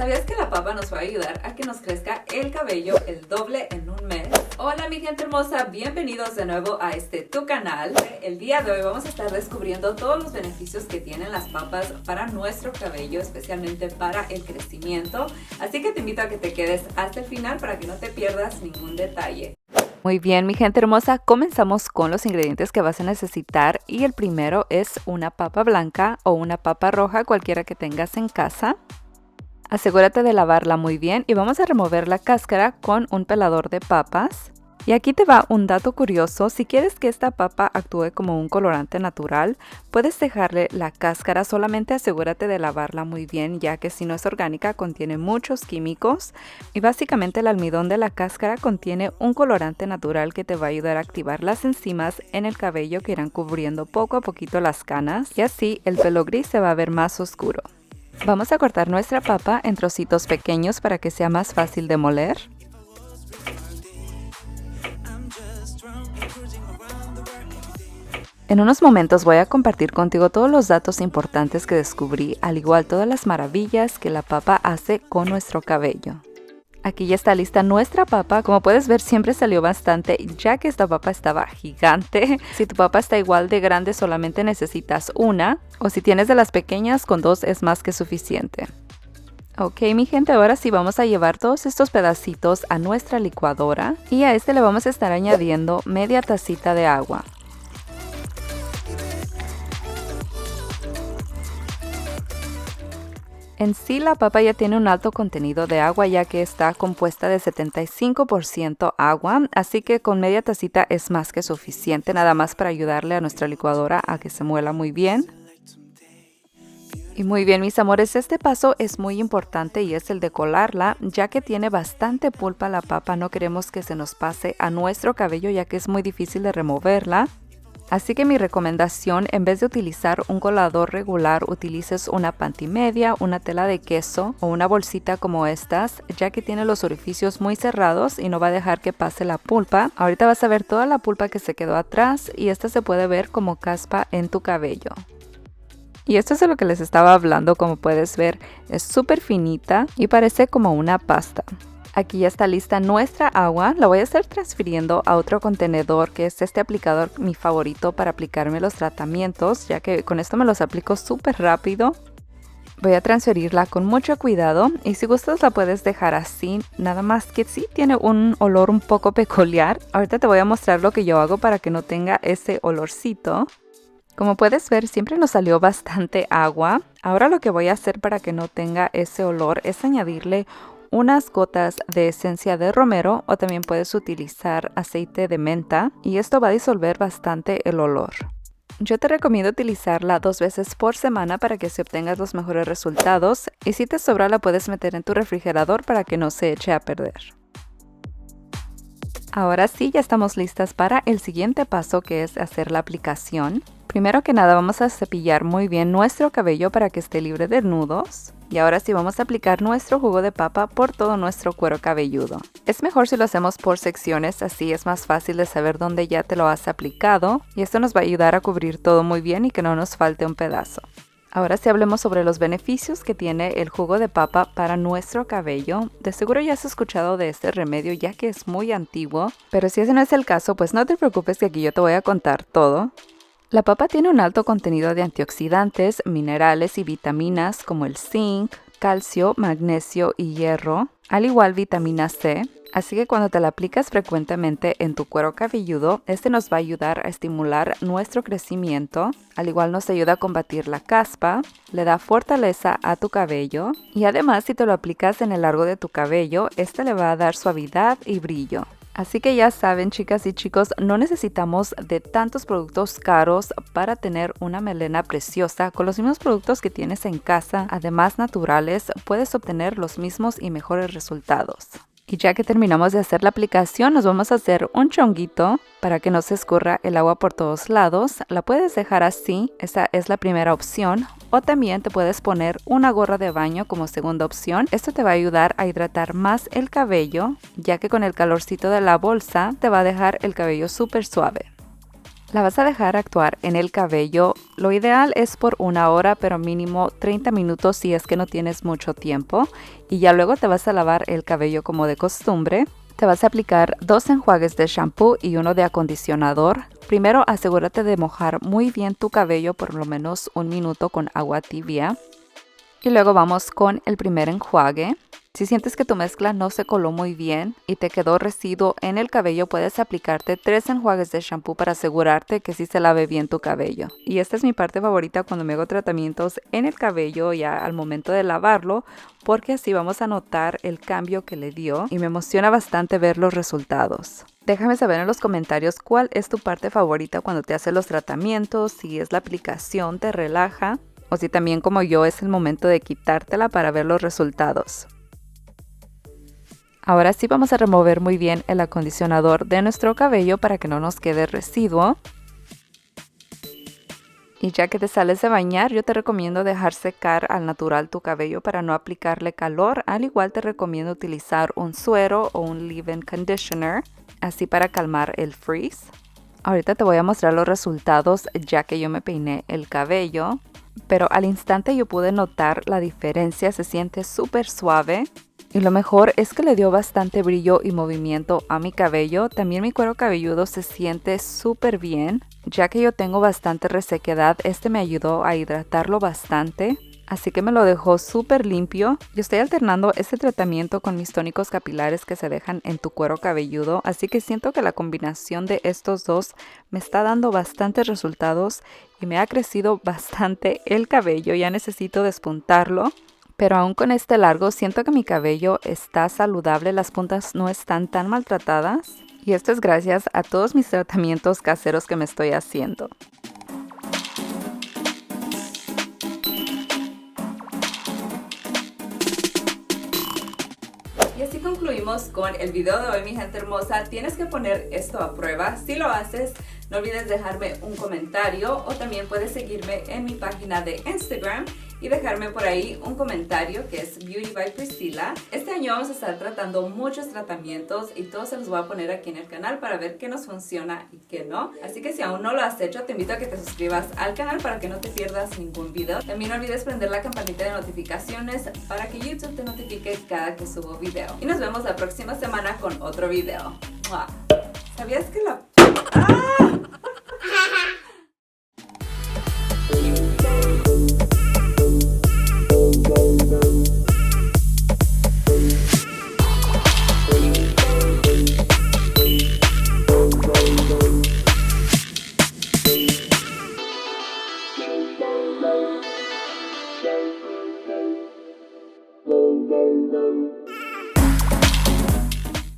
¿Sabías que la papa nos va a ayudar a que nos crezca el cabello el doble en un mes? Hola mi gente hermosa, bienvenidos de nuevo a tu canal. El día de hoy vamos a estar descubriendo todos los beneficios que tienen las papas para nuestro cabello, especialmente para el crecimiento. Así que te invito a que te quedes hasta el final para que no te pierdas ningún detalle. Muy bien, mi gente hermosa, comenzamos con los ingredientes que vas a necesitar y el primero es una papa blanca o una papa roja, cualquiera que tengas en casa. Asegúrate de lavarla muy bien y vamos a remover la cáscara con un pelador de papas. Y aquí te va un dato curioso: si quieres que esta papa actúe como un colorante natural, puedes dejarle la cáscara, solamente asegúrate de lavarla muy bien, ya que si no es orgánica contiene muchos químicos y básicamente el almidón de la cáscara contiene un colorante natural que te va a ayudar a activar las enzimas en el cabello que irán cubriendo poco a poquito las canas y así el pelo gris se va a ver más oscuro. Vamos a cortar nuestra papa en trocitos pequeños para que sea más fácil de moler. En unos momentos voy a compartir contigo todos los datos importantes que descubrí, al igual todas las maravillas que la papa hace con nuestro cabello. Aquí ya está lista nuestra papa. Como puedes ver, siempre salió bastante, ya que esta papa estaba gigante. Si tu papa está igual de grande, solamente necesitas una, o si tienes de las pequeñas, con dos es más que suficiente. Ok, mi gente, ahora sí vamos a llevar todos estos pedacitos a nuestra licuadora y a este le vamos a estar añadiendo media tacita de agua. En sí, la papa ya tiene un alto contenido de agua, ya que está compuesta de 75% agua, así que con media tacita es más que suficiente, nada más para ayudarle a nuestra licuadora a que se muela muy bien. Y muy bien, mis amores, este paso es muy importante y es el de colarla, ya que tiene bastante pulpa la papa. No queremos que se nos pase a nuestro cabello, ya que es muy difícil de removerla. Así que mi recomendación, en vez de utilizar un colador regular, utilices una pantimedia, una tela de queso o una bolsita como estas, ya que tiene los orificios muy cerrados y no va a dejar que pase la pulpa. Ahorita vas a ver toda la pulpa que se quedó atrás y esta se puede ver como caspa en tu cabello. Y esto es de lo que les estaba hablando. Como puedes ver, es súper finita y parece como una pasta. Aquí ya está lista nuestra agua. La voy a estar transfiriendo a otro contenedor, que es este aplicador, mi favorito para aplicarme los tratamientos, ya que con esto me los aplico súper rápido. Voy a transferirla con mucho cuidado y si gustas la puedes dejar así, nada más que sí tiene un olor un poco peculiar. Ahorita te voy a mostrar lo que yo hago para que no tenga ese olorcito. Como puedes ver, siempre nos salió bastante agua. Ahora lo que voy a hacer para que no tenga ese olor es añadirle unas gotas de esencia de romero, o también puedes utilizar aceite de menta y esto va a disolver bastante el olor. Yo te recomiendo utilizarla 2 veces por semana para que se obtengas los mejores resultados y si te sobra la puedes meter en tu refrigerador para que no se eche a perder. Ahora sí, ya estamos listas para el siguiente paso, que es hacer la aplicación. Primero que nada vamos a cepillar muy bien nuestro cabello para que esté libre de nudos. Y ahora sí vamos a aplicar nuestro jugo de papa por todo nuestro cuero cabelludo. Es mejor si lo hacemos por secciones, así es más fácil de saber dónde ya te lo has aplicado. Y esto nos va a ayudar a cubrir todo muy bien y que no nos falte un pedazo. Ahora sí hablemos sobre los beneficios que tiene el jugo de papa para nuestro cabello. De seguro ya has escuchado de este remedio, ya que es muy antiguo, pero si ese no es el caso, pues no te preocupes, que aquí yo te voy a contar todo. La papa tiene un alto contenido de antioxidantes, minerales y vitaminas como el zinc, calcio, magnesio y hierro, al igual vitamina C. Así que cuando te la aplicas frecuentemente en tu cuero cabelludo, este nos va a ayudar a estimular nuestro crecimiento. Al igual nos ayuda a combatir la caspa, le da fortaleza a tu cabello y además si te lo aplicas en el largo de tu cabello, este le va a dar suavidad y brillo. Así que ya saben, chicas y chicos, no necesitamos de tantos productos caros para tener una melena preciosa. Con los mismos productos que tienes en casa, además naturales, puedes obtener los mismos y mejores resultados. Y ya que terminamos de hacer la aplicación, nos vamos a hacer un chonguito para que no se escurra el agua por todos lados. La puedes dejar así, esa es la primera opción. O también te puedes poner una gorra de baño como segunda opción. Esto te va a ayudar a hidratar más el cabello, ya que con el calorcito de la bolsa te va a dejar el cabello súper suave. La vas a dejar actuar en el cabello. Lo ideal es por 1 hora, pero mínimo 30 minutos si es que no tienes mucho tiempo. Y ya luego te vas a lavar el cabello como de costumbre. Te vas a aplicar 2 enjuagues de shampoo y 1 de acondicionador. Primero asegúrate de mojar muy bien tu cabello por lo menos 1 minuto con agua tibia. Y luego vamos con el primer enjuague. Si sientes que tu mezcla no se coló muy bien y te quedó residuo en el cabello, puedes aplicarte 3 enjuagues de shampoo para asegurarte que sí se lave bien tu cabello. Y esta es mi parte favorita cuando me hago tratamientos en el cabello ya al momento de lavarlo, porque así vamos a notar el cambio que le dio y me emociona bastante ver los resultados. Déjame saber en los comentarios cuál es tu parte favorita cuando te haces los tratamientos, si es la aplicación, te relaja, o si también como yo es el momento de quitártela para ver los resultados. Ahora sí vamos a remover muy bien el acondicionador de nuestro cabello para que no nos quede residuo. Y ya que te sales de bañar, yo te recomiendo dejar secar al natural tu cabello para no aplicarle calor. Al igual te recomiendo utilizar un suero o un leave-in conditioner, así para calmar el frizz. Ahorita te voy a mostrar los resultados ya que yo me peiné el cabello, pero al instante yo pude notar la diferencia, se siente súper suave. Y lo mejor es que le dio bastante brillo y movimiento a mi cabello. También mi cuero cabelludo se siente súper bien. Ya que yo tengo bastante resequedad, este me ayudó a hidratarlo bastante. Así que me lo dejó súper limpio. Yo estoy alternando este tratamiento con mis tónicos capilares que se dejan en tu cuero cabelludo. Así que siento que la combinación de estos dos me está dando bastantes resultados y me ha crecido bastante el cabello. Ya necesito despuntarlo. Pero aún con este largo siento que mi cabello está saludable, las puntas no están tan maltratadas. Y esto es gracias a todos mis tratamientos caseros que me estoy haciendo. Y así concluimos con el video de hoy, mi gente hermosa. Tienes que poner esto a prueba. Si lo haces, no olvides dejarme un comentario o también puedes seguirme en mi página de Instagram y dejarme por ahí un comentario que es Beauty by Priscilla. Este año vamos a estar tratando muchos tratamientos y todos se los voy a poner aquí en el canal para ver qué nos funciona y qué no. Así que si aún no lo has hecho, te invito a que te suscribas al canal para que no te pierdas ningún video. También no olvides prender la campanita de notificaciones para que YouTube te notifique cada que subo video. Y nos vemos la próxima semana con otro video. ¡Mua! ¿Sabías que la... ¡Ah! No.